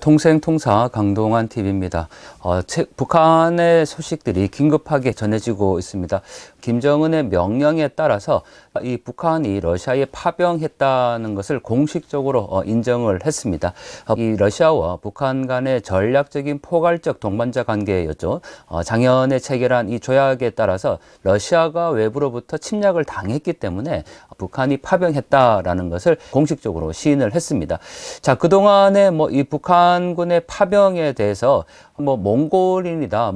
통생통사 강동원 TV입니다. 북한의 소식들이 긴급하게 전해지고 있습니다. 김정은의 명령에 따라서 이 북한이 러시아에 파병했다는 것을 공식적으로 인정을 했습니다. 이 러시아와 북한 간의 전략적인 포괄적 동반자 관계였죠. 작년에 체결한 이 조약에 따라서 러시아가 외부로부터 침략을 당했기 때문에 북한이 파병했다라는 것을 공식적으로 시인을 했습니다. 자, 그동안에 이 북한군의 파병에 대해서 몽골인이다,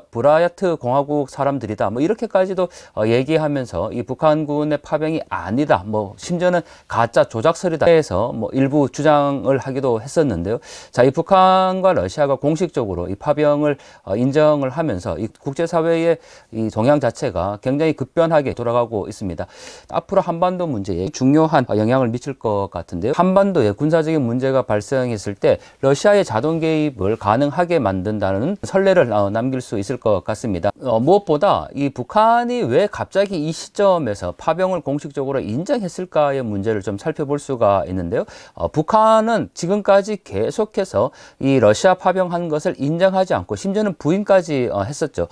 브라야트 공화국 사람들이다, 이렇게까지도 얘기하면서 이 북한군의 파병이 아니다, 심지어는 가짜 조작설이다 해서 일부 주장을 하기도 했었는데요. 자, 이 북한과 러시아가 공식적으로 이 파병을 인정을 하면서 이 국제사회의 이 동향 자체가 굉장히 급변하게 돌아가고 있습니다. 앞으로 한반도 문제에 중요한 영향을 미칠 것 같은데요. 한반도에 군사적인 문제가 발생했을 때 러시아의 자동 개입을 가능하게 만든다는 선례를 남길 수 있을 것 같습니다. 무엇보다 이 북한이 왜 갑자기 이 시점에서 파병을 공식적으로 인정했을까의 문제를 좀 살펴볼 수가 있는데요. 북한은 지금까지 계속해서 이 러시아 파병한 것을 인정하지 않고 심지어는 부인까지 했었죠.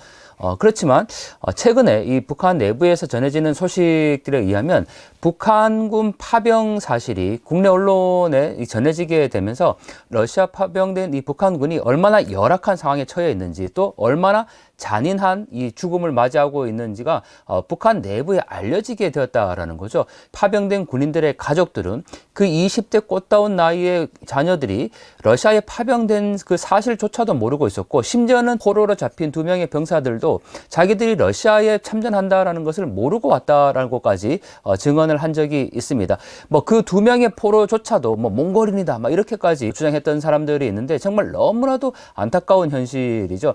그렇지만 최근에 이 북한 내부에서 전해지는 소식들에 의하면 북한군 파병 사실이 국내 언론에 전해지게 되면서 러시아 파병된 이 북한군이 얼마나 열악한 상황에 처해 있는지, 또 얼마나 잔인한 이 죽음을 맞이하고 있는지가 북한 내부에 알려지게 되었다라는 거죠. 파병된 군인들의 가족들은 그 20대 꽃다운 나이의 자녀들이 러시아에 파병된 그 사실조차도 모르고 있었고, 심지어는 포로로 잡힌 2명의 병사들도 자기들이 러시아에 참전한다라는 것을 모르고 왔다라는 것까지 증언을 한 적이 있습니다. 그 2명의 포로조차도 몽골인이다 이렇게까지 주장했던 사람들이 있는데, 정말 너무나도 안타까운 현실이죠.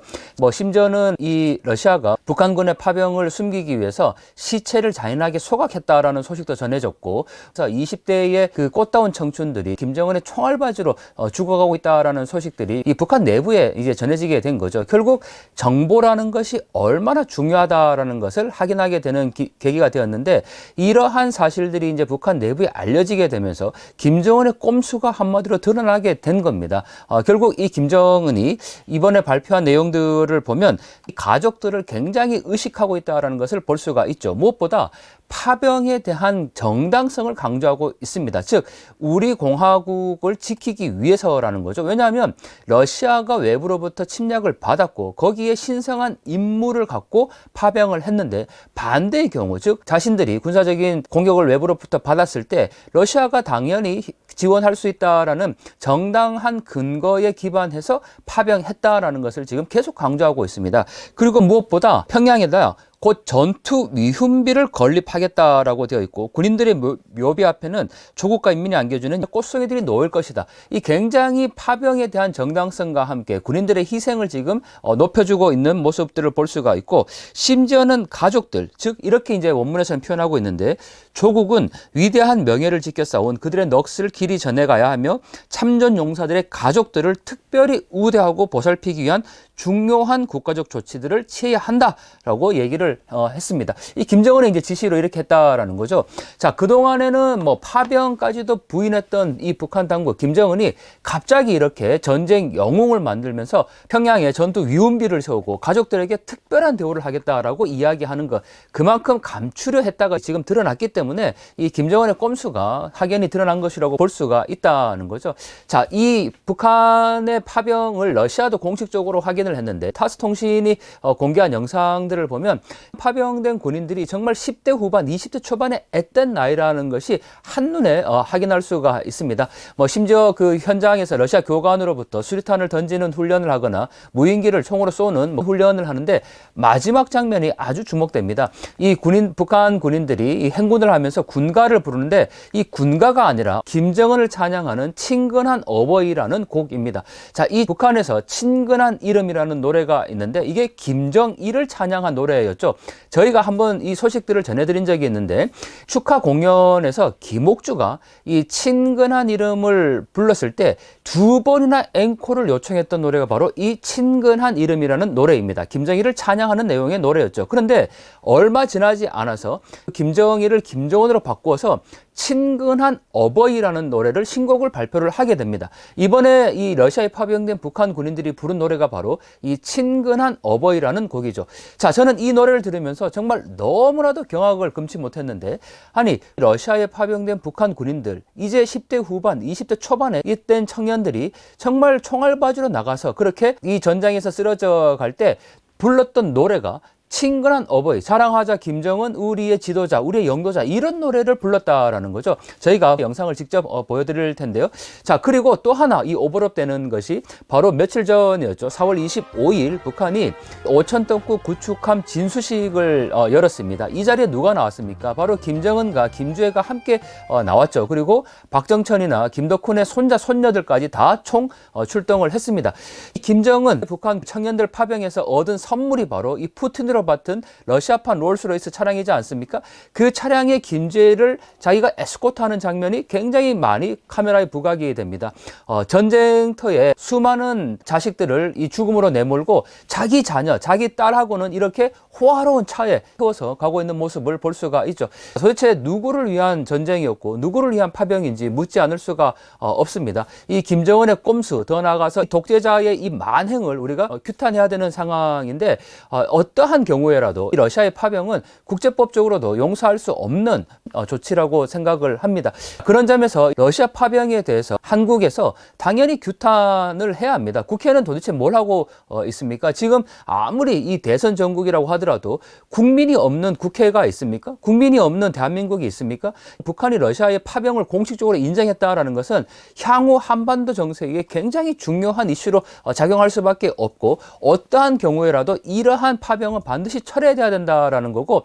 심지어는 이 러시아가 북한군의 파병을 숨기기 위해서 시체를 잔인하게 소각했다라는 소식도 전해졌고, 그래서 20대의 그 꽃다운 청춘들이 김정은의 총알바지로 죽어가고 있다라는 소식들이 이 북한 내부에 이제 전해지게 된 거죠. 결국 정보라는 것이 얼마나 중요하다라는 것을 확인하게 되는 계기가 되었는데, 이러한 사실들이 이제 북한 내부에 알려지게 되면서 김정은의 꼼수가 한마디로 드러나게 된 겁니다. 결국 이 김정은이 이번에 발표한 내용들을 보면 이 가족들을 굉장히 의식하고 있다는 것을 볼 수가 있죠. 무엇보다 파병에 대한 정당성을 강조하고 있습니다. 즉, 우리 공화국을 지키기 위해서라는 거죠. 왜냐하면 러시아가 외부로부터 침략을 받았고 거기에 신성한 임무를 갖고 파병을 했는데, 반대의 경우, 즉 자신들이 군사적인 공격을 외부로부터 받았을 때 러시아가 당연히 지원할 수 있다라는 정당한 근거에 기반해서 파병했다라는 것을 지금 계속 강조하고 있습니다. 그리고 무엇보다 평양에다 곧 전투 위훈비를 건립하겠다라고 되어 있고, 군인들의 묘비 앞에는 조국과 인민이 안겨주는 꽃송이들이 놓일 것이다. 이 굉장히 파병에 대한 정당성과 함께 군인들의 희생을 지금 높여주고 있는 모습들을 볼 수가 있고, 심지어는 가족들, 즉 이렇게 이제 원문에서는 표현하고 있는데, 조국은 위대한 명예를 지켜 싸운 그들의 넋을 길이 전해가야 하며 참전 용사들의 가족들을 특별히 우대하고 보살피기 위한 중요한 국가적 조치들을 취해야 한다라고 얘기를 했습니다. 이 김정은의 이제 지시로 이렇게 했다라는 거죠. 자, 그동안에는 파병까지도 부인했던 이 북한 당국, 김정은이 갑자기 이렇게 전쟁 영웅을 만들면서 평양에 전투 위훈비를 세우고 가족들에게 특별한 대우를 하겠다라고 이야기하는 것, 그만큼 감추려 했다가 지금 드러났기 때문에 이 김정은의 꼼수가 확연히 드러난 것이라고 볼 수가 있다는 거죠. 자, 이 북한의 파병을 러시아도 공식적으로 확인을 했는데, 타스 통신이 공개한 영상들을 보면 파병된 군인들이 정말 10대 후반, 20대 초반의 앳된 나이라는 것이 한눈에 확인할 수가 있습니다. 심지어 그 현장에서 러시아 교관으로부터 수류탄을 던지는 훈련을 하거나 무인기를 총으로 쏘는 훈련을 하는데, 마지막 장면이 아주 주목됩니다. 이 북한 군인들이 이 행군을 하면서 군가를 부르는데, 이 군가가 아니라 김정은을 찬양하는 친근한 어버이라는 곡입니다. 자, 이 북한에서 친근한 이름이라는 노래가 있는데, 이게 김정일을 찬양한 노래였죠. 저희가 한번 이 소식들을 전해드린 적이 있는데, 축하 공연에서 김옥주가 이 친근한 이름을 불렀을 때 2번이나 앵콜을 요청했던 노래가 바로 이 친근한 이름이라는 노래입니다. 김정일을 찬양하는 내용의 노래였죠. 그런데 얼마 지나지 않아서 김정일을 김정은으로 바꾸어서 친근한 어버이라는 노래를 신곡을 발표를 하게 됩니다. 이번에 이 러시아에 파병된 북한 군인들이 부른 노래가 바로 이 친근한 어버이라는 곡이죠. 자, 저는 이 노래를 들으면서 정말 너무나도 경악을 금치 못했는데, 아니 러시아에 파병된 북한 군인들, 이제 10대 후반 20대 초반에 이땐 청년들이 정말 총알바지로 나가서 그렇게 이 전장에서 쓰러져 갈 때 불렀던 노래가 친근한 어버이, 사랑하자 김정은 우리의 지도자, 우리의 영도자, 이런 노래를 불렀다라는 거죠. 저희가 영상을 직접 보여드릴 텐데요. 자, 그리고 또 하나 이 오버랩 되는 것이 바로 며칠 전이었죠. 4월 25일 북한이 오천동구 구축함 진수식을 열었습니다. 이 자리에 누가 나왔습니까? 바로 김정은과 김주애가 함께 나왔죠. 그리고 박정천이나 김덕훈의 손자, 손녀들까지 다 총 출동을 했습니다. 김정은 북한 청년들 파병에서 얻은 선물이 바로 이 푸틴으로 받은 러시아판 롤스로이스 차량이지 않습니까? 그 차량의 김주애를 자기가 에스코트하는 장면이 굉장히 많이 카메라에 부각이 됩니다. 전쟁터에 수많은 자식들을 이 죽음으로 내몰고 자기 자녀, 자기 딸하고는 이렇게 호화로운 차에 태워서 가고 있는 모습을 볼 수가 있죠. 도대체 누구를 위한 전쟁이었고 누구를 위한 파병인지 묻지 않을 수가 없습니다. 이 김정은의 꼼수, 더 나아가서 독재자의 이 만행을 우리가 규탄해야 되는 상황인데, 어떠한 경우에라도 이 러시아의 파병은 국제법적으로도 용서할 수 없는 조치라고 생각을 합니다. 그런 점에서 러시아 파병에 대해서 한국에서 당연히 규탄을 해야 합니다. 국회는 도대체 뭘 하고 있습니까? 지금 아무리 이 대선 전국이라고 하더라도 국민이 없는 국회가 있습니까? 국민이 없는 대한민국이 있습니까? 북한이 러시아의 파병을 공식적으로 인정했다라는 것은 향후 한반도 정세에 굉장히 중요한 이슈로 작용할 수밖에 없고, 어떠한 경우에라도 이러한 파병은 반드시 철회해야 된다라는 거고,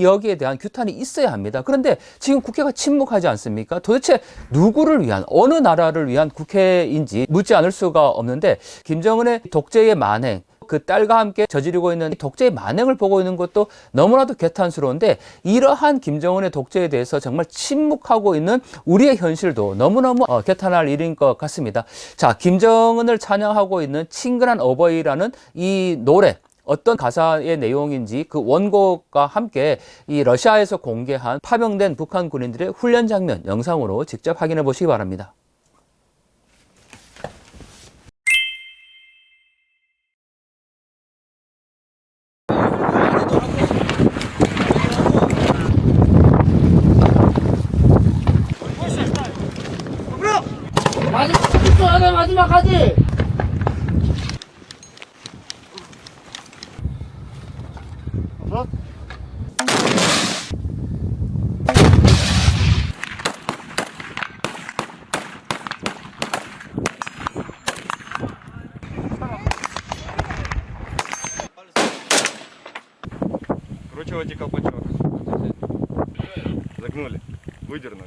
여기에 대한 규탄이 있어야 합니다. 그런데 지금 국회가 침묵하지 않습니까? 도대체 누구를 위한, 어느 나라를 위한 국회인지 묻지 않을 수가 없는데, 김정은의 독재의 만행, 그 딸과 함께 저지르고 있는 독재의 만행을 보고 있는 것도 너무나도 개탄스러운데, 이러한 김정은의 독재에 대해서 정말 침묵하고 있는 우리의 현실도 너무너무 개탄할 일인 것 같습니다. 자, 김정은을 찬양하고 있는 친근한 어버이라는 이 노래, 어떤 가사의 내용인지 그 원곡과 함께 이 러시아에서 공개한 파병된 북한 군인들의 훈련 장면 영상으로 직접 확인해 보시기 바랍니다. 마지막까지. Короче, вот как почему. Загнули, выдернули.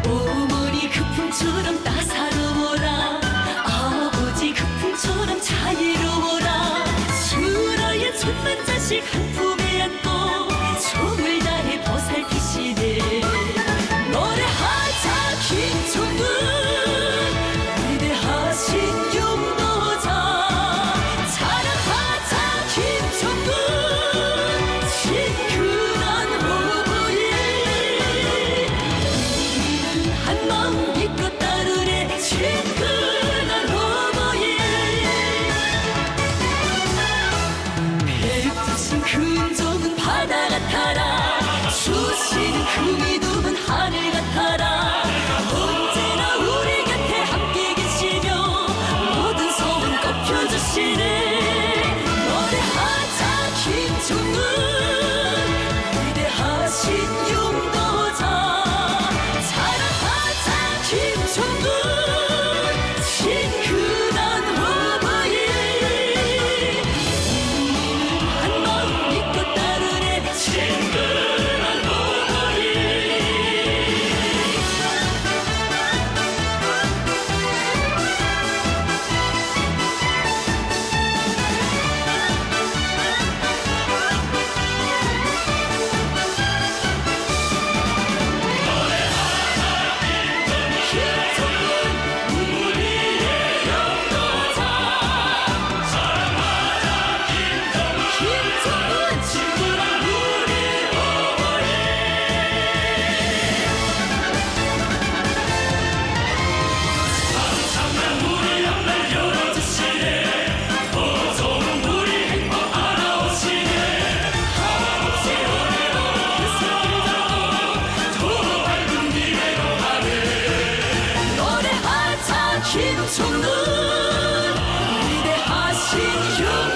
오물이 그 풍처럼 따사로워라. 아버지 그 풍처럼 자유로워라. 수라의 천만 자식 한 품에 안고 총을 다해 보살피시네. 노래하자 김정은 위대하신 용도자. 자랑하자 김정은 친근한 어버이. 한 마음 이껏 따르네 친근한 어머니. 배고프신 그 형